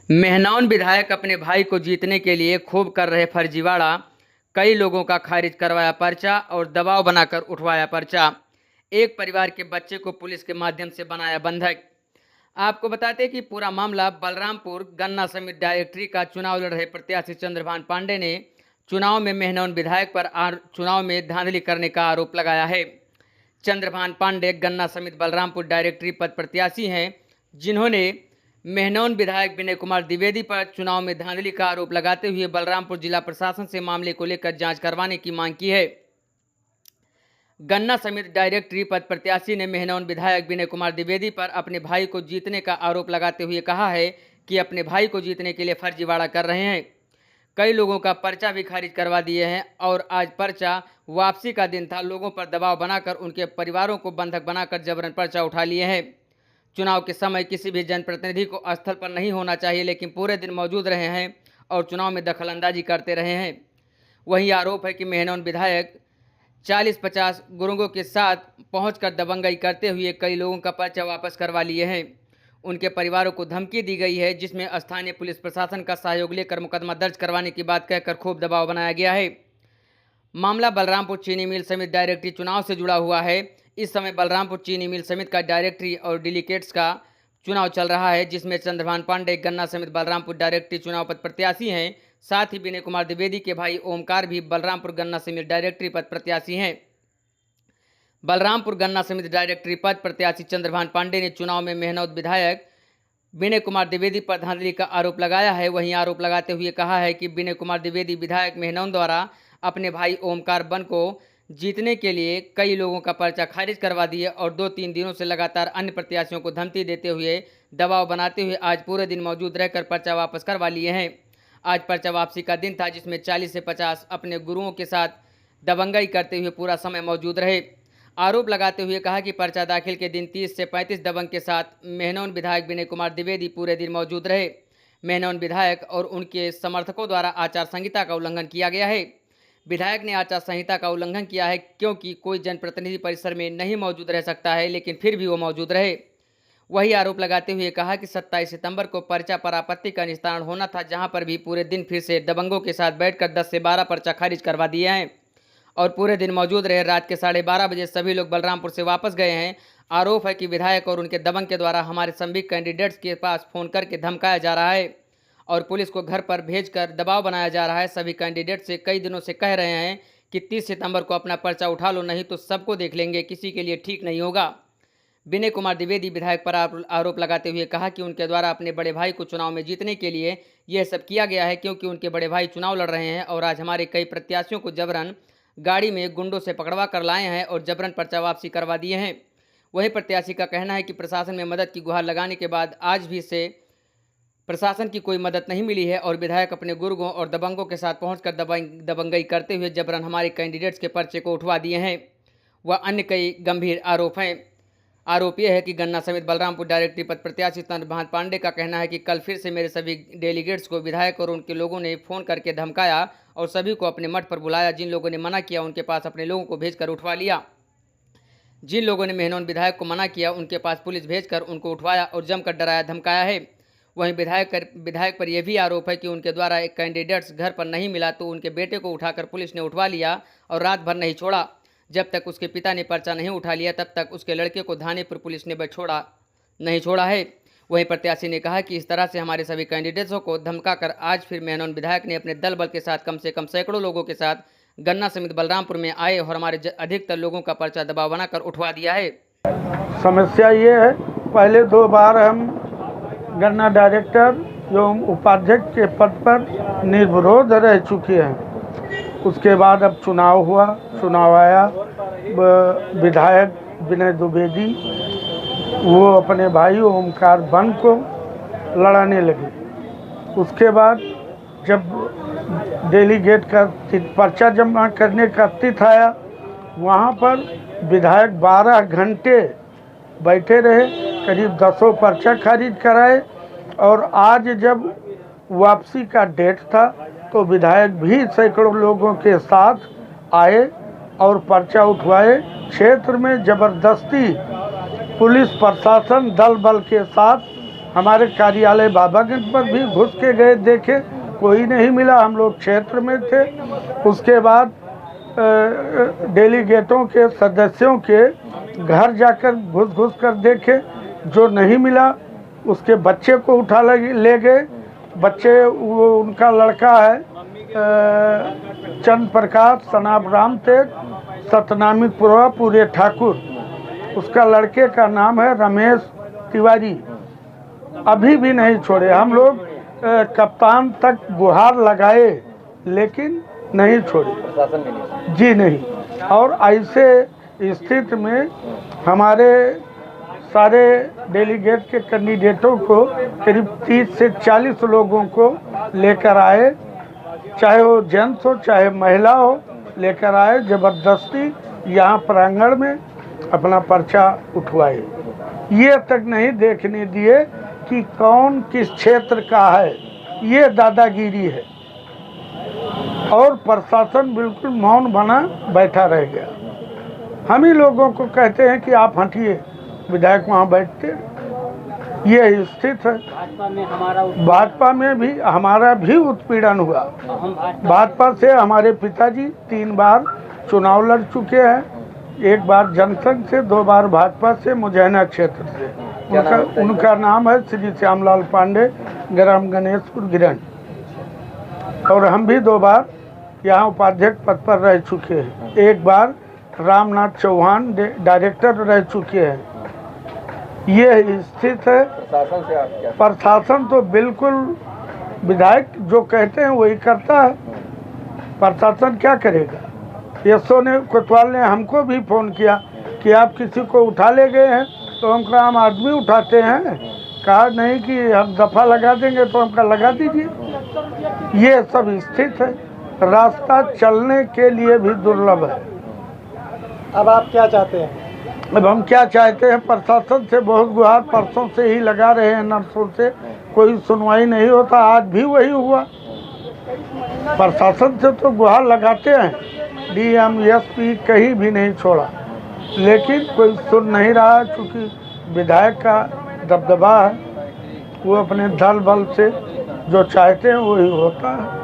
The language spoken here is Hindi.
मेहनौन विधायक अपने भाई को जीतने के लिए खूब कर रहे फर्जीवाड़ा। कई लोगों का खारिज करवाया पर्चा और दबाव बनाकर उठवाया पर्चा। एक परिवार के बच्चे को पुलिस के माध्यम से बनाया बंधक। आपको बताते कि पूरा मामला बलरामपुर गन्ना समिति डायरेक्टरी का चुनाव लड़ रहे प्रत्याशी चंद्रभान पांडे ने चुनाव में मेहनौन विधायक पर चुनाव में धांधली करने का आरोप लगाया है। चंद्रभान पांडे गन्ना समिति बलरामपुर डायरेक्टरी पद प्रत्याशी हैं, जिन्होंने मेहनौन विधायक विनय कुमार द्विवेदी पर चुनाव में धांधली का आरोप लगाते हुए बलरामपुर जिला प्रशासन से मामले को लेकर जांच करवाने की मांग की है। गन्ना समिति डायरेक्टरी पद प्रत्याशी ने मेहनौन विधायक विनय कुमार द्विवेदी पर अपने भाई को जीतने का आरोप लगाते हुए कहा है कि अपने भाई को जीतने के लिए फर्जीवाड़ा कर रहे हैं। कई लोगों का पर्चा भी खारिज करवा दिए हैं और आज पर्चा वापसी का दिन था। लोगों पर दबाव बनाकर उनके परिवारों को बंधक बनाकर जबरन पर्चा उठा लिए हैं। चुनाव के समय किसी भी जनप्रतिनिधि को स्थल पर नहीं होना चाहिए, लेकिन पूरे दिन मौजूद रहे हैं और चुनाव में दखलंदाजी करते रहे हैं। वही आरोप है कि मेहनौन विधायक 40-50 गुर्गों के साथ पहुंचकर दबंगई करते हुए कई लोगों का पर्चा वापस करवा लिए हैं। उनके परिवारों को धमकी दी गई है, जिसमें स्थानीय पुलिस प्रशासन का सहयोग लेकर मुकदमा दर्ज करवाने की बात कहकर खूब दबाव बनाया गया है। मामला बलरामपुर चीनी मिल समिति डायरेक्टरी चुनाव से जुड़ा हुआ है। इस समय बलरामपुर चीनी मिल समिति का डायरेक्टरी और डेलीगेट्स का चुनाव चल रहा है, जिसमें चंद्रभान पांडे गन्ना समिति बलरामपुर डायरेक्टरी चुनाव पद प्रत्याशी हैं। साथ ही विनय कुमार द्विवेदी के भाई ओमकार भी बलरामपुर गन्ना समिति डायरेक्टरी पद प्रत्याशी हैं। बलरामपुर गन्ना समिति डायरेक्टरी पद प्रत्याशी चंद्रभान पांडे ने चुनाव में मेहनौन विधायक विनय कुमार द्विवेदी पर धांधली का आरोप लगाया है। वहीं आरोप लगाते हुए कहा है कि विनय कुमार द्विवेदी विधायक मेहनौन द्वारा अपने भाई ओमकार बन को जीतने के लिए कई लोगों का पर्चा खारिज करवा दिए और 2-3 दिनों से लगातार अन्य प्रत्याशियों को धमकी देते हुए दबाव बनाते हुए आज पूरे दिन मौजूद रहकर पर्चा वापस करवा लिए हैं। आज पर्चा वापसी का दिन था, जिसमें 40 से 50 अपने गुरुओं के साथ दबंगई करते हुए पूरा समय मौजूद रहे। आरोप लगाते हुए कहा कि पर्चा दाखिल के दिन 30 से 35 दबंग के साथ मेहनौन विधायक विनय कुमार द्विवेदी पूरे दिन मौजूद रहे। मेहनौन विधायक और उनके समर्थकों द्वारा आचार संहिता का उल्लंघन किया गया है। विधायक ने आचार संहिता का उल्लंघन किया है, क्योंकि कोई जनप्रतिनिधि परिसर में नहीं मौजूद रह सकता है, लेकिन फिर भी वो मौजूद रहे। वही आरोप लगाते हुए कहा कि 27 सितंबर को पर्चा पर आपत्ति का निस्तारण होना था, जहां पर भी पूरे दिन फिर से दबंगों के साथ बैठकर 10 से 12 पर्चा खारिज करवा दिए हैं और पूरे दिन मौजूद रहे। रात के 12:30 बजे सभी लोग बलरामपुर से वापस गए हैं। आरोप है कि विधायक और उनके दबंग के द्वारा हमारे सभी कैंडिडेट्स के पास फ़ोन करके धमकाया जा रहा है और पुलिस को घर पर भेजकर दबाव बनाया जा रहा है। सभी कैंडिडेट से कई दिनों से कह रहे हैं कि 30 सितंबर को अपना पर्चा उठा लो, नहीं तो सबको देख लेंगे, किसी के लिए ठीक नहीं होगा। विनय कुमार द्विवेदी विधायक पर आरोप लगाते हुए कहा कि उनके द्वारा अपने बड़े भाई को चुनाव में जीतने के लिए यह सब किया गया है, क्योंकि उनके बड़े भाई चुनाव लड़ रहे हैं और आज हमारे कई प्रत्याशियों को जबरन गाड़ी में गुंडों से पकड़वा कर लाए हैं और जबरन पर्चा वापसी करवा दिए हैं। वहीं प्रत्याशी का कहना है कि प्रशासन में मदद की गुहार लगाने के बाद आज भी से प्रशासन की कोई मदद नहीं मिली है और विधायक अपने गुर्गों और दबंगों के साथ पहुंचकर दबंगई करते हुए जबरन हमारे कैंडिडेट्स के पर्चे को उठवा दिए हैं। वह अन्य कई गंभीर आरोप हैं। आरोप यह है कि गन्ना समिति बलरामपुर डायरेक्टरी पद प्रत्याशी चंद्रभान पांडे का कहना है कि कल फिर से मेरे सभी डेलीगेट्स को विधायक और उनके लोगों ने फ़ोन करके धमकाया और सभी को अपने मठ पर बुलाया। जिन लोगों ने मना किया उनके पास अपने लोगों को भेजकर उठवा लिया। जिन लोगों ने मेहनौन विधायक को मना किया उनके पास पुलिस भेजकर उनको उठवाया और जमकर डराया धमकाया है। वहीं विधायक पर यह भी आरोप है कि उनके द्वारा एक कैंडिडेट्स घर पर नहीं मिला तो उनके बेटे को उठाकर पुलिस ने उठवा लिया और रात भर नहीं छोड़ा। जब तक उसके पिता ने पर्चा नहीं उठा लिया तब तक उसके लड़के को धानेपुर पुलिस ने नहीं छोड़ा है। वहीं प्रत्याशी ने कहा कि इस तरह से हमारे सभी कैंडिडेट्सों को धमकाकर आज फिर मेहनौन विधायक ने अपने दल बल के साथ कम से कम सैकड़ों लोगों के साथ गन्ना समिति बलरामपुर में आए और हमारे अधिकतर लोगों का पर्चा दबाव बनाकर उठवा दिया है। समस्या ये है, पहले 2 बार हम गन्ना डायरेक्टर एवं उपाध्यक्ष के पद पर निर्विरोध रह चुके हैं। उसके बाद अब चुनाव हुआ, चुनाव आया, विधायक विनय द्विवेदी वो अपने भाई ओमकार बन को लड़ाने लगे। उसके बाद जब डेलीगेट का पर्चा जमा करने का तिथि आया, वहाँ पर विधायक 12 घंटे बैठे रहे, करीब 10 पर्चा खारिज कराए और आज जब वापसी का डेट था तो विधायक भी सैकड़ों लोगों के साथ आए और पर्चा उठवाए। क्षेत्र में ज़बरदस्ती पुलिस प्रशासन दल बल के साथ हमारे कार्यालय बाबागंज पर भी घुस के गए, देखे, कोई नहीं मिला। हम लोग क्षेत्र में थे। उसके बाद डेलीगेटों के सदस्यों के घर जाकर घुस कर देखे, जो नहीं मिला उसके बच्चे को उठा ले गए। बच्चे वो उनका लड़का है चंद प्रकाश सनाब राम तेज सतनामी पुरवा पूरे ठाकुर, उसका लड़के का नाम है रमेश तिवारी। अभी भी नहीं छोड़े। हम लोग कप्तान तक गुहार लगाए लेकिन नहीं छोड़े, जी नहीं। और ऐसे स्थिति में हमारे सारे डेलीगेट के कैंडिडेटों को करीब 30 से 40 लोगों को लेकर आए, चाहे वो जेंट्स हो चाहे महिला हो, लेकर आए ज़बरदस्ती यहाँ प्रांगण में अपना पर्चा उठवाए। ये तक नहीं देखने दिए कि कौन किस क्षेत्र का है, ये दादागिरी है। और प्रशासन बिल्कुल मौन बना बैठा रह गया। हम ही लोगों को कहते हैं कि आप हटिए, विधायक वहाँ बैठते। ये स्थिति है। भाजपा में भी हमारा भी उत्पीड़न हुआ। भाजपा से हमारे पिताजी 3 बार चुनाव लड़ चुके हैं, 1 बार जनसंघ से, 2 बार भाजपा से मुजैना क्षेत्र से। उनका नाम है श्री श्यामलाल पांडे, ग्राम गणेशपुर गिरन। और हम भी 2 बार यहाँ उपाध्यक्ष पद पर रह चुके हैं। 1 बार रामनाथ चौहान डायरेक्टर रह चुके हैं। ये स्थिति है। प्रशासन से आप क्या? प्रशासन तो बिल्कुल विधायक जो कहते हैं वही करता है। प्रशासन क्या करेगा? यशो ने कोतवाल ने हमको भी फ़ोन किया कि आप किसी को उठा ले गए हैं, तो हम कहा हम आदमी उठाते हैं, कहा नहीं कि हम दफ़ा लगा देंगे, तो हमका लगा दीजिए। ये सब स्थिति है। रास्ता चलने के लिए भी दुर्लभ है। अब आप क्या चाहते हैं? अब हम क्या चाहते हैं? प्रशासन से बहुत गुहार परसों से ही लगा रहे हैं, नर्सों से, कोई सुनवाई नहीं होता। आज भी वही हुआ। प्रशासन से तो गुहार लगाते हैं, डीएम एसपी कहीं भी नहीं छोड़ा, लेकिन कोई सुन नहीं रहा। चूँकि विधायक का दबदबा है, वो अपने दल बल से जो चाहते हैं वही होता है।